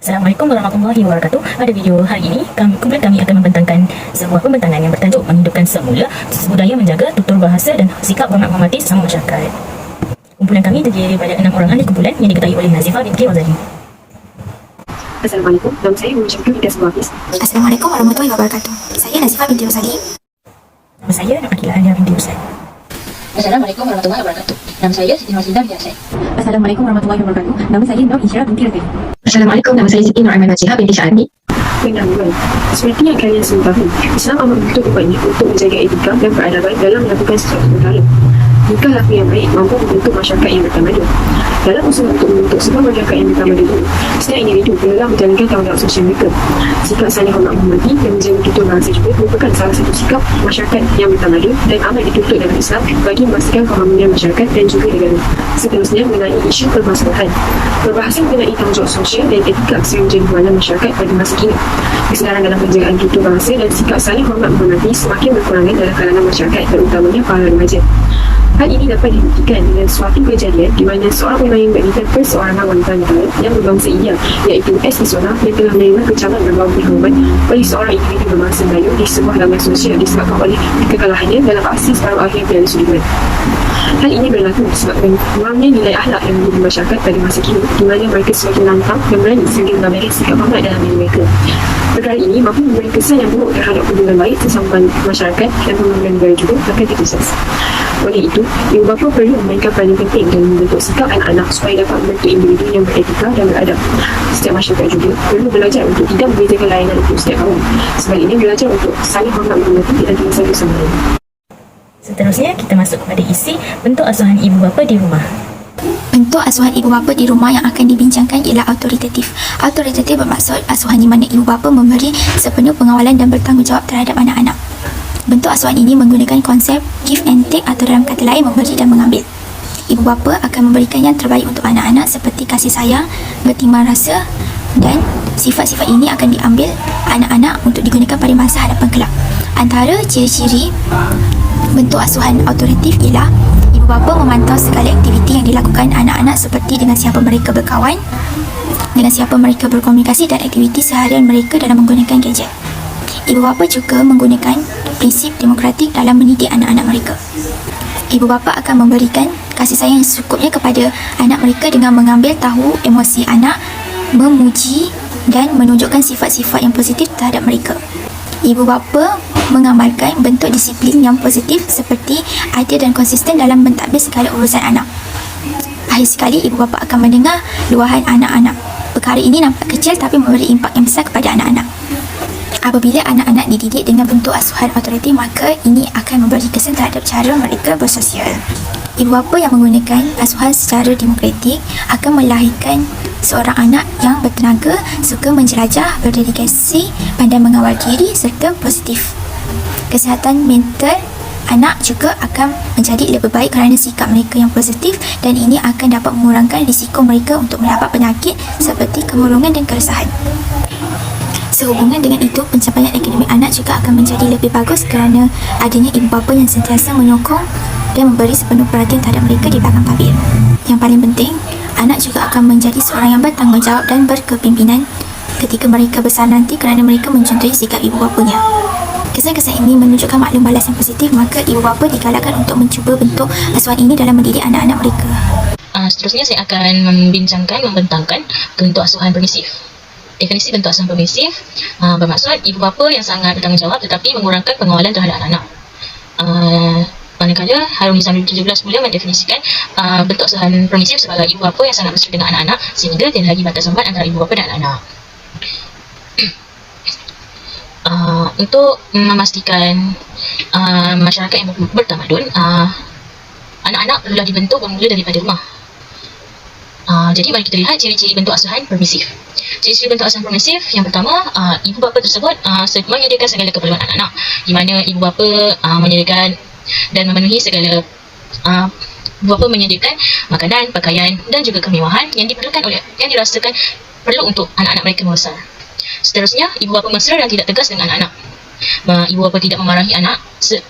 Assalamualaikum warahmatullahi wabarakatuh. Pada video hari ini, kumpulan kami akan membentangkan sebuah pembentangan yang bertajuk menghidupkan semula budaya menjaga tutur bahasa dan sikap hormat menghormati sesama masyarakat. Kumpulan kami terdiri daripada 6 orang ahli kumpulan yang diketuai oleh Nazifah binti Wazali. Assalamualaikum, nama saya mengucapkan Ilyas Hafiz. Assalamualaikum warahmatullahi wabarakatuh. Saya Nazifah binti Wazali. Nama saya Akilah Alia binti Ustaz. Assalamualaikum warahmatullahi wabarakatuh. Nama saya Siti Nurhaliza binti Asyai. Assalamualaikum warahmatullahi wabarakatuh. Nama saya Nur Insyirah binti Rafi. Assalamualaikum, nama saya Siti Nur Aiman Najihah binti Syahani. Penangguhan. Seperti yang kalian semua tahu, Islam amat begitu umatnya untuk menjaga etika dan peradaban dalam melakukan sesuatu perkara. Jika laku yang baik mampu membentuk masyarakat yang bertamadun. Dalam usaha untuk membentuk sebuah masyarakat yang bertamadun ini, setiap individu perlulah menjalankan tanggungjawab sosial mereka. Sikap saling hormat menghormati dan menjaga tutur bahasa juga merupakan salah satu sikap masyarakat yang bertamadun dan amat dituntut dalam Islam bagi memastikan keharmonian masyarakat dan juga negara. Seterusnya mengenai isu permasalahan. Perbahasan mengenai tanggungjawab sosial dan etika yang menjadi buanan masyarakat pada masa kini. Kesedaran dalam penjagaan tutur bahasa dan sikap saling hormat menghormati semakin berkurangan dalam kalangan masyarakat terutamanya para remaja. Hal ini dapat dibuktikan dengan suatu kejadian di mana seorang pemain badminton perseorangan wanita negara yang berbangsa India iaitu S. Isona yang telah menerima kecaman berbau dihormat oleh seorang individu berbangsa Melayu di sebuah laman sosial disebabkan oleh kekalahannya dalam aksi separuh akhir Piala Sudirman. Hal ini berlaku disebabkan kurangnya nilai akhlak yang dimiliki masyarakat pada masa kini di mana mereka semakin lantang dan berani sehingga mengambil sikap hormat dalam diri mereka. Perkara ini mampu memberi kesan yang buruk terhadap hubungan baik sesama masyarakat dan pembangunan negara juga akan terjejas. Oleh itu, ibu bapa perlu memainkan peranan penting dalam membentuk sikap anak-anak supaya dapat membentuk individu yang beretika dan beradab. Setiap masyarakat juga perlu belajar untuk tidak membezakan layanan untuk setiap kaum. Sebaliknya belajar untuk saling hormat menghormati antara satu sama lain. Seterusnya, kita masuk kepada isi bentuk asuhan ibu bapa di rumah. Bentuk asuhan ibu bapa di rumah yang akan dibincangkan ialah autoritatif. Autoritatif bermaksud asuhan di mana ibu bapa memberi sepenuh pengawalan dan bertanggungjawab terhadap anak-anak. Bentuk asuhan ini menggunakan konsep give and take atau dalam kata lain memberi dan mengambil. Ibu bapa akan memberikan yang terbaik untuk anak-anak seperti kasih sayang, bertimbang rasa dan sifat-sifat ini akan diambil anak-anak untuk digunakan pada masa hadapan kelak. Antara ciri-ciri bentuk asuhan autoritatif ialah ibu bapa memantau segala aktiviti yang dilakukan anak-anak seperti dengan siapa mereka berkawan, dengan siapa mereka berkomunikasi dan aktiviti seharian mereka dalam menggunakan gadget. Ibu bapa juga menggunakan prinsip demokratik dalam mendidik anak-anak mereka. Ibu bapa akan memberikan kasih sayang yang secukupnya kepada anak mereka dengan mengambil tahu emosi anak, memuji dan menunjukkan sifat-sifat yang positif terhadap mereka. Ibu bapa mengamalkan bentuk disiplin yang positif seperti adil dan konsisten dalam mentadbir segala urusan anak. Akhir sekali, ibu bapa akan mendengar luahan anak-anak. Perkara ini nampak kecil tapi memberi impak yang besar kepada anak-anak. Apabila anak-anak dididik dengan bentuk asuhan otoriti, maka ini akan memberi kesan terhadap cara mereka bersosial. Ibu bapa yang menggunakan asuhan secara demokratik akan melahirkan seorang anak yang bertenaga, suka menjelajah, berdedikasi, pandai mengawal diri serta positif. Kesihatan mental anak juga akan menjadi lebih baik kerana sikap mereka yang positif dan ini akan dapat mengurangkan risiko mereka untuk mendapat penyakit seperti kemurungan dan keresahan. Sehubungan dengan itu, pencapaian akademik anak juga akan menjadi lebih bagus kerana adanya ibu bapa yang sentiasa menyokong dan memberi sepenuh perhatian terhadap mereka di belakang tabir. Yang paling penting, anak juga akan menjadi seorang yang bertanggungjawab dan berkepimpinan ketika mereka besar nanti kerana mereka mencontohi sikap ibu bapanya. Kesan-kesan ini menunjukkan maklum balas yang positif, maka ibu bapa digalakkan untuk mencuba bentuk asuhan ini dalam mendidik anak-anak mereka. Seterusnya saya akan membentangkan bentuk asuhan permisif. Definisi bentuk asuhan permisif bermaksud ibu bapa yang sangat bertanggungjawab tetapi mengurangkan pengawalan terhadap anak-anak. Manakala Harun Nizam 17 mula mendefinisikan bentuk asuhan permisif sebagai ibu bapa yang sangat mesra dengan anak-anak sehingga tiada lagi batas hormat antara ibu bapa dan anak-anak. Untuk memastikan masyarakat yang bertamadun, anak-anak perlulah dibentuk bermula daripada rumah. Jadi mari kita lihat ciri-ciri bentuk asuhan permisif. Ciri-ciri bentuk asuhan permisif yang pertama, ibu bapa tersebut menyediakan segala keperluan anak-anak, di mana ibu bapa menyediakan dan memenuhi segala ibu bapa menyediakan makanan, pakaian dan juga kemewahan yang diperlukan oleh yang dirasakan perlu untuk anak-anak mereka membesar. Seterusnya, ibu bapa mesra dan tidak tegas dengan anak-anak. Ibu bapa tidak memarahi anak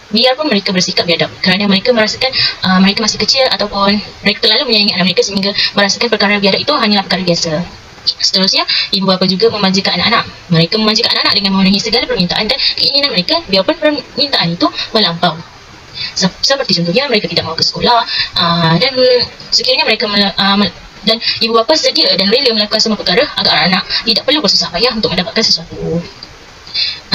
biarpun mereka bersikap biadab kerana mereka merasakan mereka masih kecil ataupun mereka terlalu menyayangi anak mereka sehingga merasakan perkara biadab itu hanyalah perkara biasa. Seterusnya, ibu bapa juga memanjakan anak-anak. Mereka memanjakan anak-anak dengan memenuhi segala permintaan dan keinginan mereka biarpun permintaan itu melampau. Seperti contohnya mereka tidak mau ke sekolah dan sekiranya mereka dan ibu bapa sedia dan rela melakukan semua perkara agar anak-anak tidak perlu bersusah payah untuk mendapatkan sesuatu.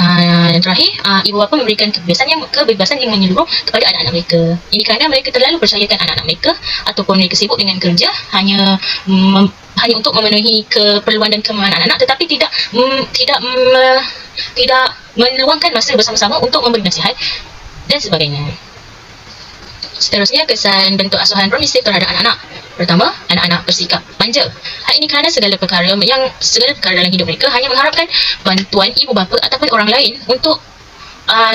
Dan terakhir, ibu bapa memberikan kebebasan yang menyeluruh kepada anak-anak mereka. Ini kerana mereka terlalu percayakan anak-anak mereka ataupun mereka sibuk dengan kerja hanya untuk memenuhi keperluan dan kemahuan anak-anak, tetapi tidak meluangkan masa bersama-sama untuk memberi nasihat dan sebagainya. Seterusnya, kesan bentuk asuhan permisif terhadap anak-anak. Pertama, anak-anak bersikap manja. Hal ini kerana segala perkara dalam hidup mereka hanya mengharapkan bantuan ibu bapa ataupun orang lain untuk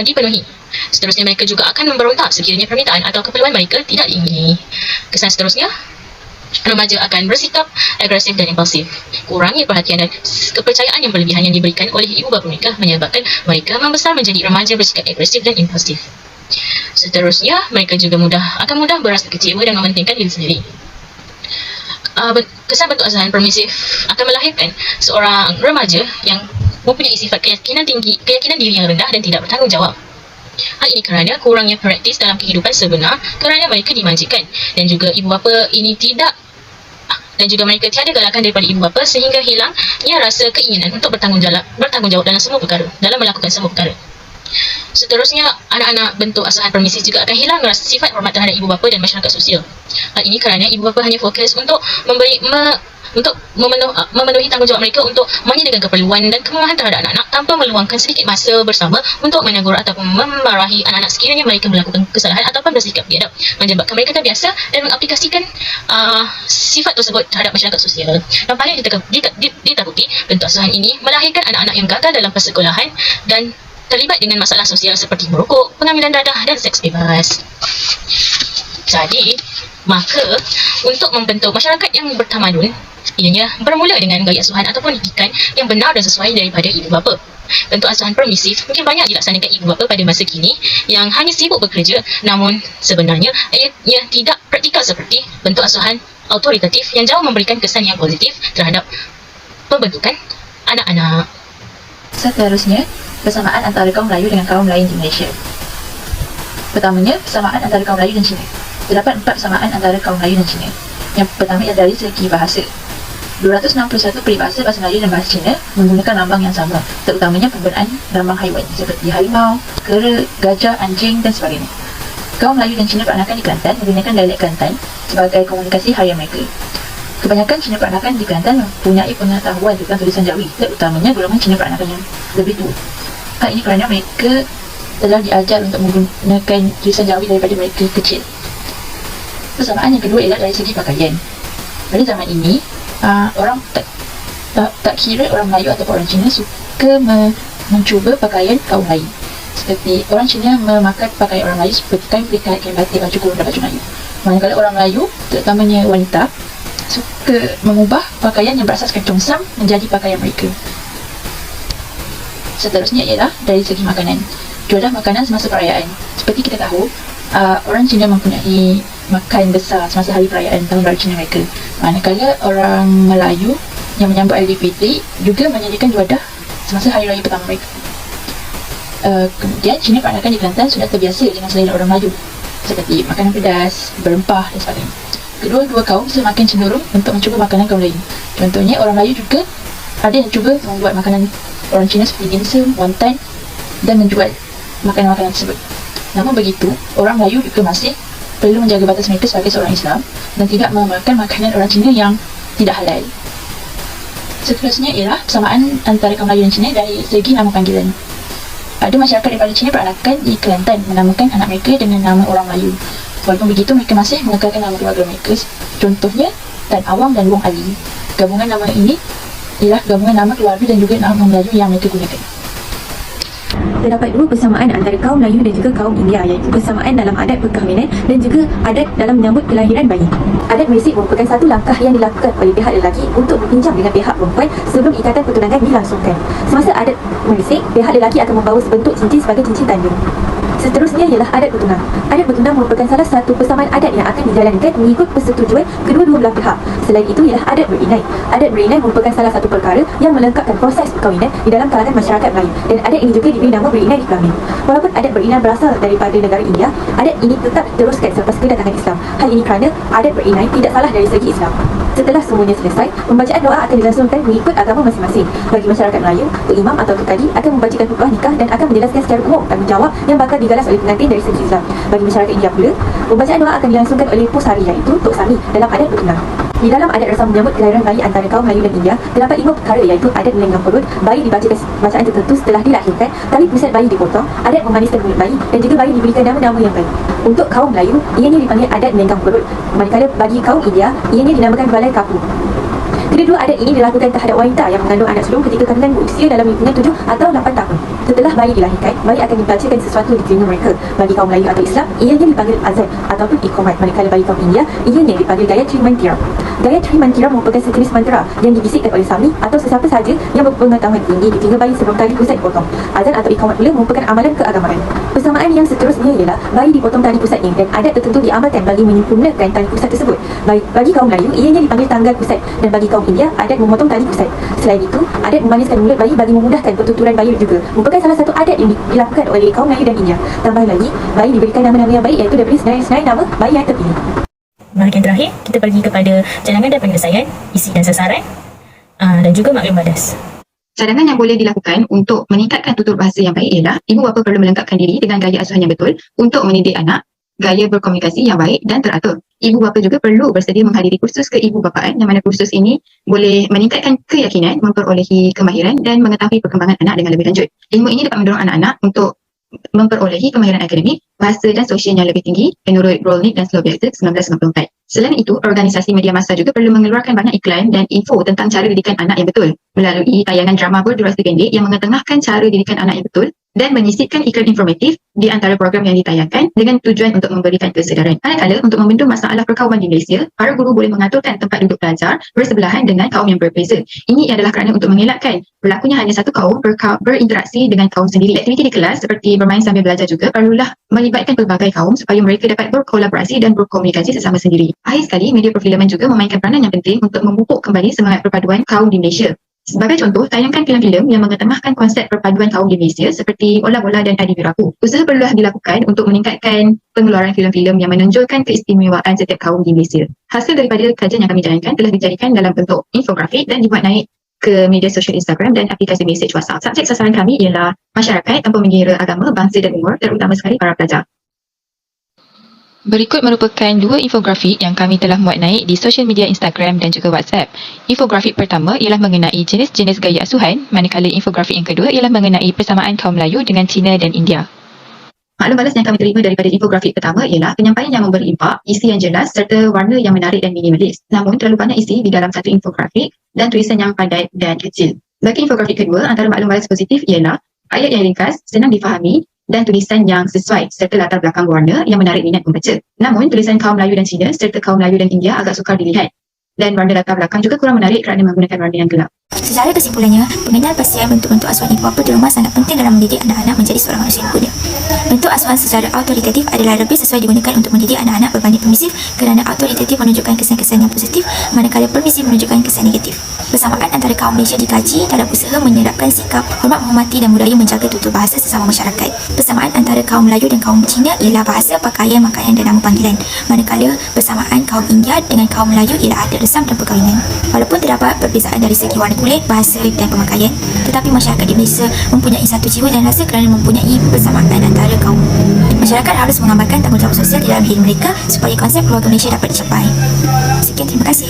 dipenuhi. Seterusnya, mereka juga akan memberontak sekiranya permintaan atau keperluan mereka tidak diingini. Kesan seterusnya, remaja akan bersikap agresif dan impulsif. Kurangnya perhatian dan kepercayaan yang berlebihan yang diberikan oleh ibu bapa mereka menyebabkan mereka membesar menjadi remaja bersikap agresif dan impulsif. Seterusnya, mereka juga akan mudah berasa kecewa dan mementingkan diri sendiri. Kesan bentuk asuhan permisif akan melahirkan seorang remaja yang mempunyai sifat keyakinan diri yang rendah dan tidak bertanggungjawab. Hal ini kerana kurangnya praktis dalam kehidupan sebenar kerana mereka dimanjakan, dan juga mereka tiada galakan daripada ibu bapa sehingga hilangnya rasa keinginan untuk bertanggungjawab dalam melakukan semua perkara. Seterusnya, anak-anak bentuk asuhan permisif juga akan hilang rasa sifat hormat terhadap ibu bapa dan masyarakat sosial. Hal ini kerana ibu bapa hanya fokus untuk memenuhi tanggungjawab mereka untuk menyediakan keperluan dan kemahuan terhadap anak-anak tanpa meluangkan sedikit masa bersama untuk menegur ataupun memarahi anak-anak sekiranya mereka melakukan kesalahan ataupun bersikap biadab, menyebabkan mereka terbiasa dan mengaplikasikan sifat tersebut terhadap masyarakat sosial. Dan paling ditakuti, bentuk asuhan ini melahirkan anak-anak yang gagal dalam persekolahan dan terlibat dengan masalah sosial seperti merokok, pengambilan dadah dan seks bebas. Jadi, maka untuk membentuk masyarakat yang bertamadun, ianya bermula dengan gaya asuhan ataupun didikan yang benar dan sesuai daripada ibu bapa. Bentuk asuhan permisif mungkin banyak dilaksanakan ibu bapa pada masa kini yang hanya sibuk bekerja, namun sebenarnya ia tidak praktikal seperti bentuk asuhan autoritatif yang jauh memberikan kesan yang positif terhadap pembentukan anak-anak. Seterusnya, persamaan antara kaum Melayu dengan kaum lain di Malaysia. Pertamanya, persamaan antara kaum Melayu dan Cina. Terdapat 4 persamaan antara kaum Melayu dan Cina. Yang pertama ialah dari segi bahasa. 261 peribahasa bahasa Melayu dan bahasa Cina menggunakan lambang yang sama, terutamanya penggunaan lambang haiwan seperti harimau, kera, gajah, anjing dan sebagainya. Kaum Melayu dan Cina peranakan di Kelantan menggunakan dialek Kelantan sebagai komunikasi harian mereka. Kebanyakan Cina peranakan di Kelantan mempunyai pengetahuan tentang tulisan Jawi, terutamanya golongan Cina peranakan yang lebih tua. Hal ini kerana mereka telah diajar untuk menggunakan tulisan Jawi daripada mereka kecil. Persamaan yang kedua ialah dari segi pakaian. Pada zaman ini, orang tak kira orang Melayu atau orang Cina suka mencuba pakaian kaum lain. Seperti orang Cina memakai pakaian orang Melayu seperti kain pelikat, kain batik, baju kurung dan baju Melayu. Manakala orang Melayu, terutamanya wanita, suka mengubah pakaian yang berasaskan congsam menjadi pakaian mereka. Seterusnya ialah dari segi makanan. Jualan makanan semasa perayaan. Seperti kita tahu, orang Cina mempunyai makan besar semasa hari perayaan Tahun Baru Cina mereka. Manakala orang Melayu yang menyambut Aidilfitri juga menyediakan juadah semasa hari raya pertama mereka. Kemudian Cina peranakan di Kelantan sudah terbiasa dengan selera orang Melayu, seperti makanan pedas, berempah dan sebagainya. Kedua-dua kaum semakin cenderung untuk mencuba makanan kaum lain. Contohnya, orang Melayu juga ada yang cuba membuat makanan orang Cina seperti dimsum, wonton dan menjual makanan-makanan tersebut. Namun begitu, orang Melayu juga masih perlu menjaga batas mereka sebagai seorang Islam dan tidak memakan makanan orang Cina yang tidak halal. Seterusnya ialah persamaan antara kaum Melayu dan Cina dari segi nama panggilan. Ada masyarakat daripada Cina peranakan di Kelantan menamakan anak mereka dengan nama orang Melayu. Walaupun begitu, mereka masih mengekalkan nama keluarga mereka. Contohnya, Tan Awang dan Wong Ali. Gabungan nama ini ialah gabungan nama keluarga dan juga nama Melayu yang mereka gunakan. Terdapat 2 persamaan antara kaum Melayu dan juga kaum India, iaitu persamaan dalam adat perkahwinan dan juga adat dalam menyambut kelahiran bayi. Adat merisik merupakan satu langkah yang dilakukan oleh pihak lelaki untuk berbincang dengan pihak perempuan sebelum ikatan pertunangan dilangsungkan. Semasa adat merisik, pihak lelaki akan membawa sebentuk cincin sebagai cincin tanda. Seterusnya ialah adat bertunang. Adat bertunang merupakan salah satu persamaan adat yang akan dijalankan mengikut persetujuan kedua-dua belah pihak. Selain itu ialah adat berinai. Adat berinai merupakan salah satu perkara yang melengkapkan proses perkahwinan di dalam kalangan masyarakat Melayu, dan adat ini juga diberi nama berinai di kelamin. Walaupun adat berinai berasal daripada negara India, adat ini tetap diteruskan selepas kedatangan Islam. Hal ini kerana adat berinai tidak salah dari segi Islam. Setelah semuanya selesai, pembacaan doa akan dilangsungkan mengikut agama masing-masing. Bagi masyarakat Melayu, imam atau kadi akan membacakan khutbah nikah dan akan menjelaskan secara umum tanggungjawab yang bakal digalas oleh pengantin dari segi Islam. Bagi masyarakat India pula, pembacaan doa akan dilangsungkan oleh pusari, iaitu Tok Sami dalam adat bertunang. Di dalam adat rasam menyambut kelahiran bayi antara kaum Melayu dan India, terdapat 5 perkara, iaitu adat melenggang perut, bayi dibacakan bacaan tertentu setelah dilahirkan, tali pusat bayi dipotong, adat memaniskan mulut bayi, dan juga bayi diberikan nama-nama yang baik. Untuk kaum Melayu, ianya dipanggil adat melenggang perut, manakala bagi kaum India, ianya dinamakan balai kapu. Kedua-dua adat ini dilakukan terhadap wanita yang mengandung anak sulung ketika kandungan berusia dalam lingkungan 7 atau 8 tahun. Setelah bayi dilahirkan, bayi akan dibacakan sesuatu di telinga mereka. Bagi kaum Melayu atau Islam, ianya dipanggil azan ataupun iqamat, manakala bagi kaum India, ianya dipanggil Gayatri Mantra. Gayatri Mantra merupakan sejenis mantra yang dibisikkan oleh Sami atau sesiapa sahaja yang berpengetahuan tinggi di telinga bayi sebelum tali pusat dipotong. Azan atau iqamat pula merupakan amalan keagamaan. Persamaan yang seterusnya ialah bayi dipotong tali pusatnya, dan adat tertentu diamalkan bagi menyempurnakan tali pusat tersebut. Bagi kaum Melayu, ianya dipanggil tanggal pusat, dan bagi kaum India, adat memotong tali pusat. Selain itu, adat memaniskan mulut bayi bagi memudahkan pertuturan bayi juga merupakan salah satu adat yang dilakukan oleh kaum Melayu dan India. Tambah lagi, bayi diberikan nama-nama yang baik, iaitu daripada senarai nama bayi yang terpilih. Bahagian terakhir, kita pergi kepada cadangan dan penyelesaian, isi dan sasaran, dan juga maklum badas. Cadangan yang boleh dilakukan untuk meningkatkan tutur bahasa yang baik ialah ibu bapa perlu melengkapkan diri dengan gaya asuhan yang betul untuk mendidik anak, gaya berkomunikasi yang baik dan teratur. Ibu bapa juga perlu bersedia menghadiri kursus keibubapaan, yang mana kursus ini boleh meningkatkan keyakinan, memperolehi kemahiran dan mengetahui perkembangan anak dengan lebih lanjut. Ilmu ini dapat mendorong anak-anak untuk memperolehi kemahiran akademik, bahasa dan sosial yang lebih tinggi menurut Rolnick dan Slobiaxer 1994. Selain itu, organisasi media massa juga perlu mengeluarkan banyak iklan dan info tentang cara didikan anak yang betul melalui tayangan drama berdurasi pendek yang mengetengahkan cara didikan anak yang betul dan menyisipkan iklan informatif di antara program yang ditayangkan dengan tujuan untuk memberikan kesedaran. Manakala untuk membendung masalah perkauman di Malaysia, para guru boleh mengaturkan tempat duduk pelajar bersebelahan dengan kaum yang berbeza. Ini adalah kerana untuk mengelakkan berlakunya hanya satu kaum berinteraksi dengan kaum sendiri. Aktiviti di kelas seperti bermain sambil belajar juga perlulah melibatkan pelbagai kaum supaya mereka dapat berkolaborasi dan berkomunikasi sesama sendiri. Akhir sekali, media perfilman juga memainkan peranan yang penting untuk memupuk kembali semangat perpaduan kaum di Malaysia. Sebagai contoh, tayangkan filem-filem yang mengetengahkan konsep perpaduan kaum di Malaysia seperti Ola Bola dan Adi Biraku. Usaha perlu dilakukan untuk meningkatkan pengeluaran filem-filem yang menonjolkan keistimewaan setiap kaum di Malaysia. Hasil daripada kajian yang kami jalankan telah dijadikan dalam bentuk infografik dan dibuat naik ke media sosial Instagram dan aplikasi mesej WhatsApp. Subjek sasaran kami ialah masyarakat tanpa mengira agama, bangsa dan umur, terutama sekali para pelajar. Berikut merupakan 2 infografik yang kami telah muat naik di sosial media Instagram dan juga WhatsApp. Infografik pertama ialah mengenai jenis-jenis gaya asuhan, manakala infografik yang kedua ialah mengenai persamaan kaum Melayu dengan Cina dan India. Maklum balas yang kami terima daripada infografik pertama ialah penyampaian yang memberi impak, isi yang jelas serta warna yang menarik dan minimalis. Namun terlalu banyak isi di dalam satu infografik dan tulisan yang padat dan kecil. Bagi infografik kedua, antara maklum balas positif ialah ayat yang ringkas, senang difahami dan tulisan yang sesuai serta latar belakang warna yang menarik minat pembaca. Namun tulisan kaum Melayu dan Cina serta kaum Melayu dan India agak sukar dilihat dan warna latar belakang juga kurang menarik kerana menggunakan warna yang gelap. Secara kesimpulannya, pengenalan pastian bentuk-bentuk asuhan ibu bapa di rumah sangat penting dalam mendidik anak-anak menjadi seorang manusia yang muda. Bentuk asuhan secara autoritatif adalah lebih sesuai digunakan untuk mendidik anak-anak berbanding permisif kerana autoritatif menunjukkan kesan-kesan yang positif manakala permisif menunjukkan kesan negatif. Persamaan antara kaum Malaysia dikaji dalam usaha menyerapkan sikap hormat menghormati dan budaya menjaga tutur bahasa sesama masyarakat. Persamaan antara kaum Melayu dan kaum Cina ialah bahasa, pakaian, makanan dan nama panggilan. Manakala persamaan kaum India dengan kaum Melayu ialah adat resam dan perkahwinan. Walaupun terdapat perbezaan dari segi warna kulit, bahasa dan pemakaian, tetapi masyarakat di Malaysia mempunyai satu jiwa dan rasa kerana mempunyai persamaan antara kaum. Masyarakat harus mengamalkan tanggungjawab sosial di dalam diri mereka supaya konsep keluarga Malaysia dapat dicapai. Sekian, terima kasih.